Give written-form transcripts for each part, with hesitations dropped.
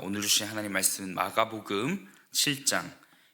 오늘 주신 하나님 말씀은 마가복음 7장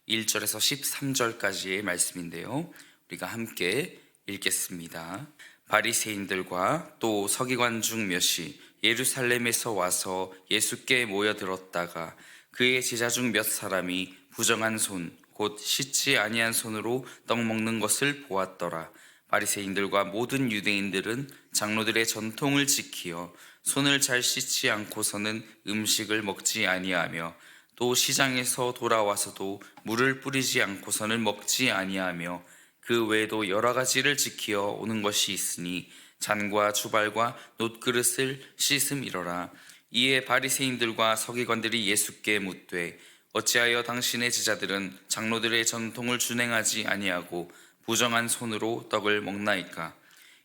1절에서 13절까지의 말씀인데요. 우리가 함께 읽겠습니다. 바리새인들과 또 서기관 중 몇이 예루살렘에서 와서 예수께 모여들었다가 그의 제자 중 몇 사람이 부정한 손, 곧 씻지 아니한 손으로 떡 먹는 것을 보았더라. 바리새인들과 모든 유대인들은 장로들의 전통을 지키어 손을 잘 씻지 않고서는 음식을 먹지 아니하며 또 시장에서 돌아와서도 물을 뿌리지 않고서는 먹지 아니하며 그 외에도 여러 가지를 지키어 오는 것이 있으니 잔과 주발과 놋그릇을 씻음이러라. 이에 바리새인들과 서기관들이 예수께 묻되 어찌하여 당신의 제자들은 장로들의 전통을 준행하지 아니하고 부정한 손으로 떡을 먹나이까?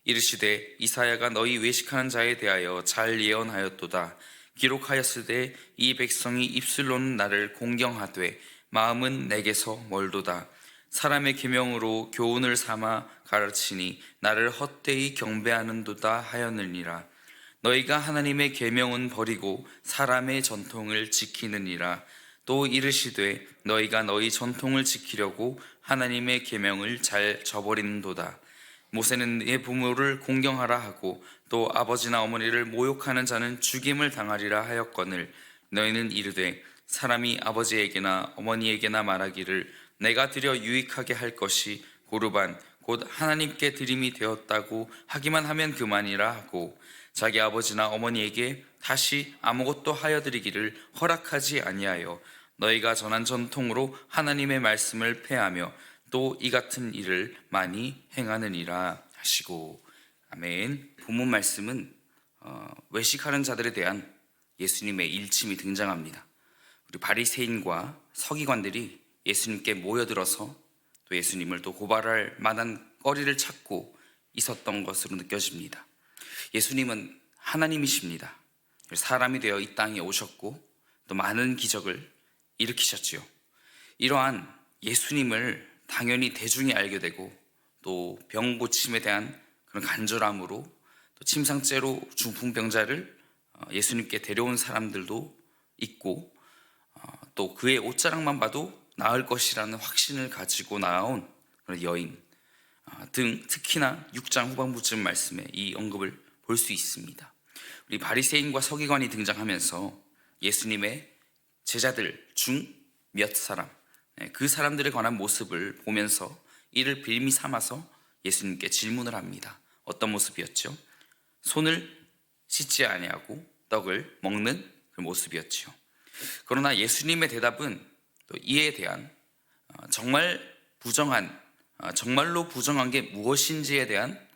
이르시되 이사야가 너희 외식하는 자에 대하여 잘 예언하였도다. 기록하였으되 이 백성이 입술로는 나를 공경하되 마음은 내게서 멀도다. 사람의 계명으로 교훈을 삼아 가르치니 나를 헛되이 경배하는도다 하였느니라. 너희가 하나님의 계명은 버리고 사람의 전통을 지키느니라. 또 이르시되 너희가 너희 전통을 지키려고 하나님의 계명을 잘 저버리는도다. 모세는 네 부모를 공경하라 하고 또 아버지나 어머니를 모욕하는 자는 죽임을 당하리라 하였거늘 너희는 이르되 사람이 아버지에게나 어머니에게나 말하기를 내가 드려 유익하게 할 것이 고르반 곧 하나님께 드림이 되었다고 하기만 하면 그만이라 하고 자기 아버지나 어머니에게 다시 아무것도 하여 드리기를 허락하지 아니하여 너희가 전한 전통으로 하나님의 말씀을 폐하며 또 이 같은 일을 많이 행하느니라 하시고. 아멘. 본문 말씀은 외식하는 자들에 대한 예수님의 일침이 등장합니다. 우리 바리새인과 서기관들이 예수님께 모여들어서 또 예수님을 또 고발할 만한 거리를 찾고 있었던 것으로 느껴집니다. 예수님은 하나님이십니다. 사람이 되어 이 땅에 오셨고 또 많은 기적을 일으키셨지요. 이러한 예수님을 당연히 대중이 알게 되고 또 병 고침에 대한 그런 간절함으로 또 침상째로 중풍병자를 예수님께 데려온 사람들도 있고 또 그의 옷자락만 봐도 나을 것이라는 확신을 가지고 나온 그런 여인 등 특히나 6장 후반부쯤 말씀에 이 언급을 볼 수 있습니다. 우리 바리새인과 서기관이 등장하면서 예수님의 제자들 중 몇 사람, 그 사람들에 관한 모습을 보면서 이를 빌미 삼아서 예수님께 질문을 합니다. 어떤 모습이었죠? 손을 씻지 아니하고 떡을 먹는 그 모습이었죠. 그러나 예수님의 대답은 또 이에 대한 정말로 부정한 게 무엇인지에 대한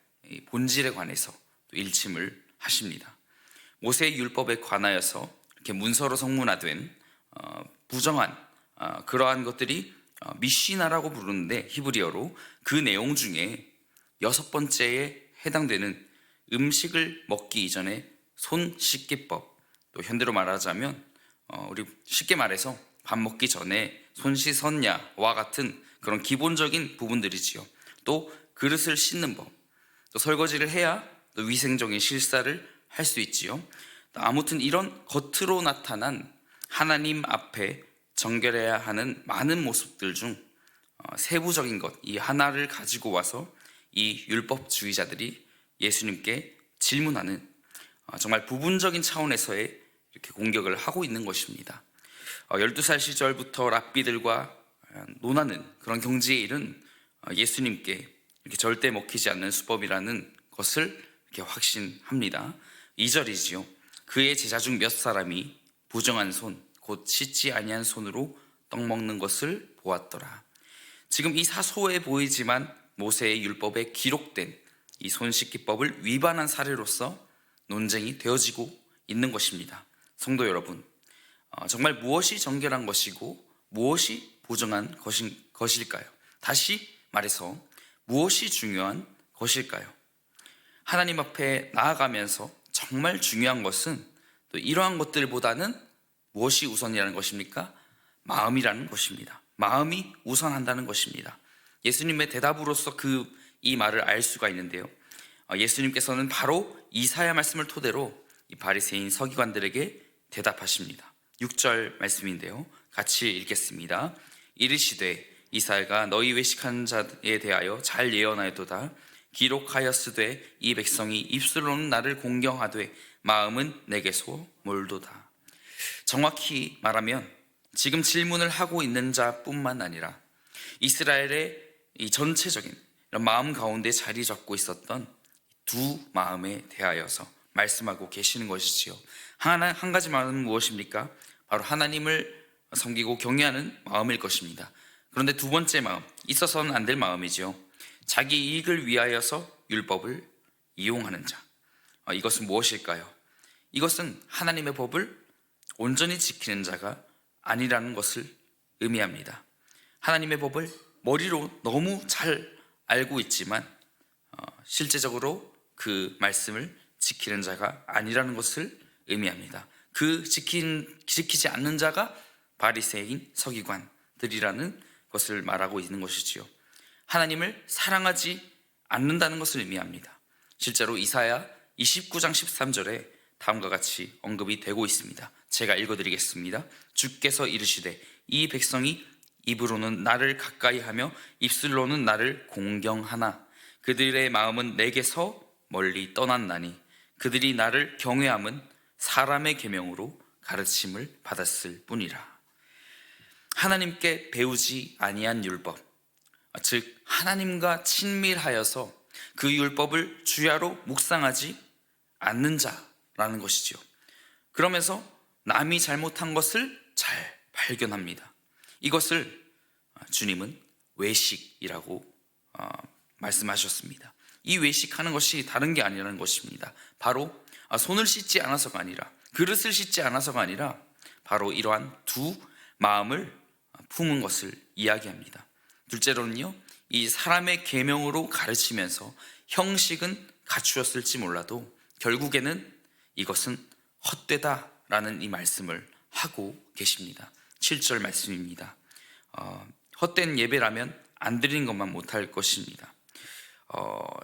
본질에 관해서 또 일침을 하십니다. 모세의 율법에 관하여서 이렇게 문서로 성문화된 부정한 그러한 것들이 미시나라고 부르는데 히브리어로 그 내용 중에 6번째에 해당되는 음식을 먹기 이전에 손 씻기법, 또 현대로 말하자면 우리 쉽게 말해서 밥 먹기 전에 손 씻었냐와 같은 그런 기본적인 부분들이지요. 또 그릇을 씻는 법, 또 설거지를 해야 또 위생적인 실사를 할 수 있지요. 아무튼 이런 겉으로 나타난 하나님 앞에 정결해야 하는 많은 모습들 중 세부적인 것, 이 하나를 가지고 와서 이 율법주의자들이 예수님께 질문하는 정말 부분적인 차원에서의 이렇게 공격을 하고 있는 것입니다. 12살 시절부터 랍비들과 논하는 그런 경지에 이른 예수님께 이렇게 절대 먹히지 않는 수법이라는 것을 이렇게 확신합니다. 2절이지요. 그의 제자 중 몇 사람이 부정한 손, 곧 씻지 아니한 손으로 떡 먹는 것을 보았더라. 지금 이 사소해 보이지만 모세의 율법에 기록된 이 손 씻기법을 위반한 사례로서 논쟁이 되어지고 있는 것입니다. 성도 여러분, 정말 무엇이 정결한 것이고 무엇이 부정한 것일까요? 다시 말해서 무엇이 중요한 것일까요? 하나님 앞에 나아가면서 정말 중요한 것은 또 이러한 것들보다는 무엇이 우선이라는 것입니까? 마음이라는 것입니다. 마음이 우선한다는 것입니다. 예수님의 대답으로서 이 말을 알 수가 있는데요. 예수님께서는 바로 이사야 말씀을 토대로 이 바리새인 서기관들에게 대답하십니다. 6절 말씀인데요. 같이 읽겠습니다. 이르시되 이사야가 너희 외식한 자에 대하여 잘 예언하였도다. 기록하였으되 이 백성이 입술로는 나를 공경하되 마음은 내게서 멀도다. 정확히 말하면 지금 질문을 하고 있는 자뿐만 아니라 이스라엘의 이 전체적인 이런 마음 가운데 자리 잡고 있었던 두 마음에 대하여서 말씀하고 계시는 것이지요. 한 가지 마음은 무엇입니까? 바로 하나님을 섬기고 경외하는 마음일 것입니다. 그런데 두 번째 마음, 있어서는 안 될 마음이지요. 자기 이익을 위하여서 율법을 이용하는 자. 이것은 무엇일까요? 이것은 하나님의 법을 온전히 지키는 자가 아니라는 것을 의미합니다. 하나님의 법을 머리로 너무 잘 알고 있지만 실제적으로 그 말씀을 지키는 자가 아니라는 것을 의미합니다. 지키지 않는 자가 바리새인 서기관들이라는 것을 말하고 있는 것이지요. 하나님을 사랑하지 않는다는 것을 의미합니다. 실제로 이사야 29장 13절에 다음과 같이 언급이 되고 있습니다. 제가 읽어드리겠습니다. 주께서 이르시되 이 백성이 입으로는 나를 가까이 하며 입술로는 나를 공경하나 그들의 마음은 내게서 멀리 떠났나니 그들이 나를 경외함은 사람의 계명으로 가르침을 받았을 뿐이라. 하나님께 배우지 아니한 율법, 즉 하나님과 친밀하여서 그 율법을 주야로 묵상하지 않는 자라는 것이죠. 그러면서 남이 잘못한 것을 잘 발견합니다. 이것을 주님은 외식이라고 말씀하셨습니다. 이 외식하는 것이 다른 게 아니라는 것입니다. 바로 손을 씻지 않아서가 아니라, 그릇을 씻지 않아서가 아니라 바로 이러한 두 마음을 품은 것을 이야기합니다. 둘째로는요, 이 사람의 계명으로 가르치면서 형식은 갖추었을지 몰라도 결국에는 이것은 헛되다라는 이 말씀을 하고 계십니다. 7절 말씀입니다. 헛된 예배라면 안 드리는 것만 못할 것입니다.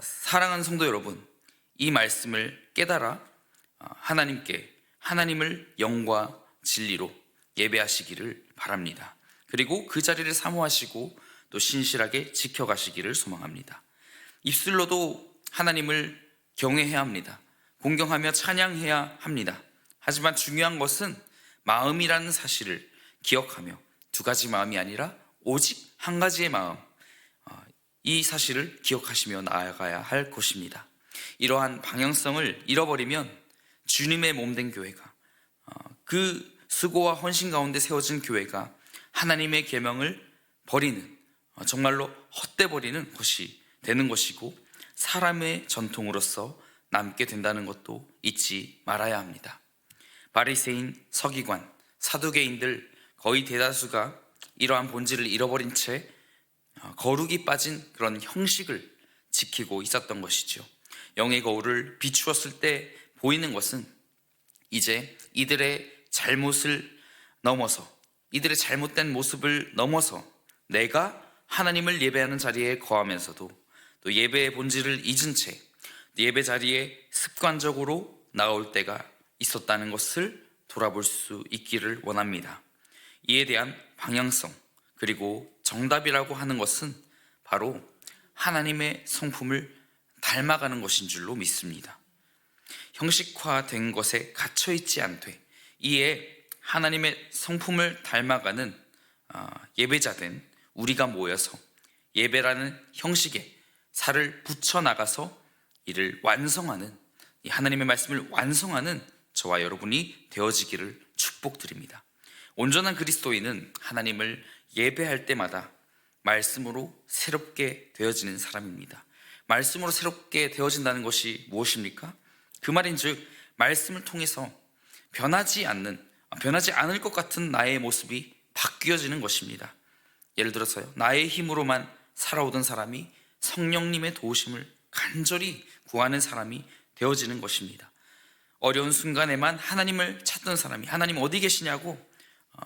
사랑하는 성도 여러분, 이 말씀을 깨달아 하나님을 영과 진리로 예배하시기를 바랍니다. 그리고 그 자리를 사모하시고 또 신실하게 지켜가시기를 소망합니다. 입술로도 하나님을 경외해야 합니다. 공경하며 찬양해야 합니다. 하지만 중요한 것은 마음이라는 사실을 기억하며 두 가지 마음이 아니라 오직 한 가지의 마음, 이 사실을 기억하시며 나아가야 할 것입니다. 이러한 방향성을 잃어버리면 주님의 몸된 교회가, 그 수고와 헌신 가운데 세워진 교회가 하나님의 계명을 버리는, 정말로 헛되버리는 것이 되는 것이고 사람의 전통으로서 남게 된다는 것도 잊지 말아야 합니다. 바리새인, 서기관, 사두개인들 거의 대다수가 이러한 본질을 잃어버린 채 거룩이 빠진 그런 형식을 지키고 있었던 것이죠. 영의 거울을 비추었을 때 보이는 것은 이제 이들의 잘못을 넘어서, 이들의 잘못된 모습을 넘어서 내가 하나님을 예배하는 자리에 거하면서도 또 예배의 본질을 잊은 채 예배 자리에 습관적으로 나올 때가 있었다는 것을 돌아볼 수 있기를 원합니다. 이에 대한 방향성, 그리고 정답이라고 하는 것은 바로 하나님의 성품을 닮아가는 것인 줄로 믿습니다. 형식화된 것에 갇혀있지 않되 이에 하나님의 성품을 닮아가는 예배자된 우리가 모여서 예배라는 형식에 살을 붙여나가서 이를 완성하는, 이 하나님의 말씀을 완성하는 저와 여러분이 되어지기를 축복드립니다. 온전한 그리스도인은 하나님을 예배할 때마다 말씀으로 새롭게 되어지는 사람입니다. 말씀으로 새롭게 되어진다는 것이 무엇입니까? 그 말인즉 말씀을 통해서 변하지 않을 것 같은 나의 모습이 바뀌어지는 것입니다. 예를 들어서요, 나의 힘으로만 살아오던 사람이 성령님의 도우심을 간절히 구하는 사람이 되어지는 것입니다. 어려운 순간에만 하나님을 찾던 사람이, 하나님 어디 계시냐고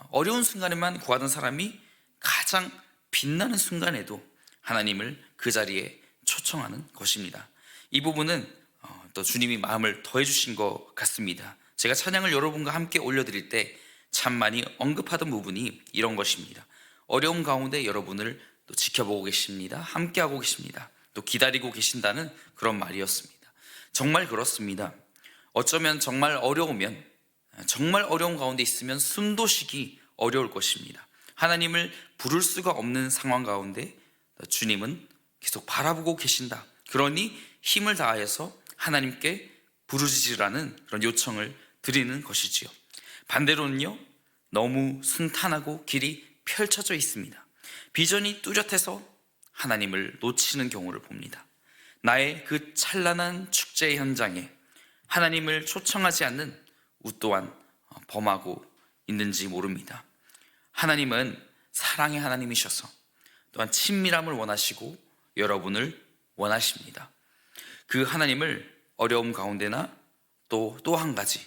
어려운 순간에만 구하던 사람이 가장 빛나는 순간에도 하나님을 그 자리에 초청하는 것입니다. 이 부분은 또 주님이 마음을 더해 주신 것 같습니다. 제가 찬양을 여러분과 함께 올려드릴 때 참 많이 언급하던 부분이 이런 것입니다. 어려움 가운데 여러분을 또 지켜보고 계십니다. 함께하고 계십니다. 또 기다리고 계신다는 그런 말이었습니다. 정말 그렇습니다. 어쩌면 정말 어려우면, 정말 어려운 가운데 있으면 숨도 쉬기 어려울 것입니다. 하나님을 부를 수가 없는 상황 가운데 주님은 계속 바라보고 계신다. 그러니 힘을 다해서 하나님께 부르짖으라는 그런 요청을 드리는 것이지요. 반대로는요, 너무 순탄하고 길이 펼쳐져 있습니다. 비전이 뚜렷해서 하나님을 놓치는 경우를 봅니다. 나의 그 찬란한 축제 현장에 하나님을 초청하지 않는 우또한 범하고 있는지 모릅니다. 하나님은 사랑의 하나님이셔서 또한 친밀함을 원하시고 여러분을 원하십니다. 그 하나님을 어려움 가운데나 또 한 가지,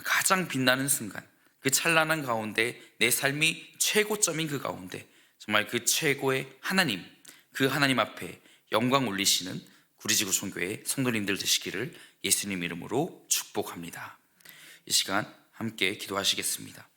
가장 빛나는 순간, 그 찬란한 가운데 내 삶이 최고점인 그 가운데 정말 그 최고의 하나님, 그 하나님 앞에 영광 올리시는 구리지구 총교회 성도님들 되시기를 예수님 이름으로 축복합니다. 이 시간 함께 기도하시겠습니다.